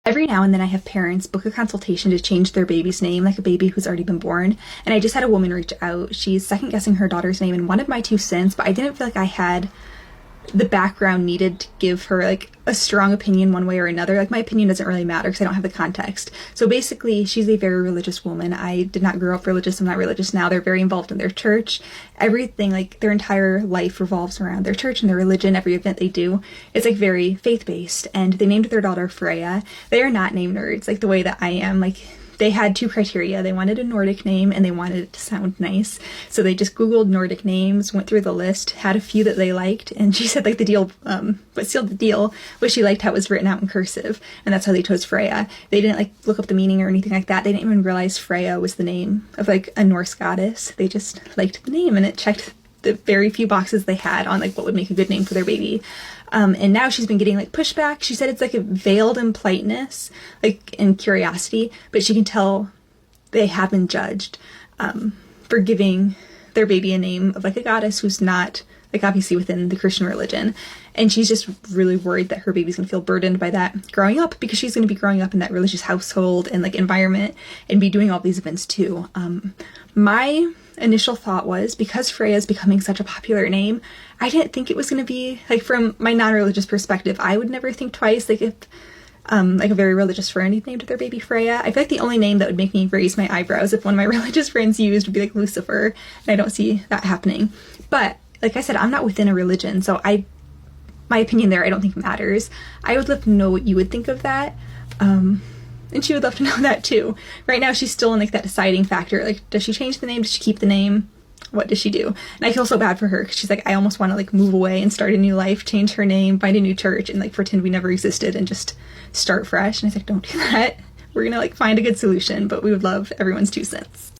Every now and then I have parents book a consultation to change their baby's name, like a baby who's already been born. And I just had a woman reach out. She's second guessing her daughter's name and wanted my 2 cents, but I didn't feel like I had the background needed to give her like a strong opinion one way or another. Like my opinion doesn't really matter because I don't have the context. So basically she's a very religious woman. I did not grow up religious. I'm not religious now. They're very involved in their church. Everything, like their entire life revolves around their church and their religion. Every event they do is like very faith-based, and they named their daughter Freya. They are not name nerds like the way that I am. Like they had two criteria. They wanted a Nordic name and they wanted it to sound nice. So they just Googled Nordic names, went through the list, had a few that they liked, and she said like the deal, what sealed the deal was she liked how it was written out in cursive, and that's how they chose Freya. They didn't like look up the meaning or anything like that. They didn't even realize Freya was the name of like a Norse goddess. They just liked the name and it checked the very few boxes they had on like what would make a good name for their baby. And now she's been getting like pushback. She said it's like a veiled in politeness, like in curiosity, but she can tell they have been judged for giving their baby a name of like a goddess who's not like obviously within the Christian religion. And she's just really worried that her baby's gonna feel burdened by that growing up, because she's gonna be growing up in that religious household and like environment and be doing all these events too. My initial thought was, because Freya is becoming such a popular name, I didn't think it was going to be like, from my non-religious perspective, I would never think twice like if like a very religious friend named their baby Freya. I feel like the only name that would make me raise my eyebrows if one of my religious friends used would be like Lucifer, and I don't see that happening. But like I said, I'm not within a religion, so my opinion there I don't think matters. I would love to know what you would think of that. And she would love to know that too. Right now she's still in like that deciding factor. Like, does she change the name? Does she keep the name? What does she do? And I feel so bad for her because she's like, I almost want to like move away and start a new life, change her name, find a new church, and like pretend we never existed and just start fresh. And I was like, don't do that. We're gonna like find a good solution, but we would love everyone's 2 cents.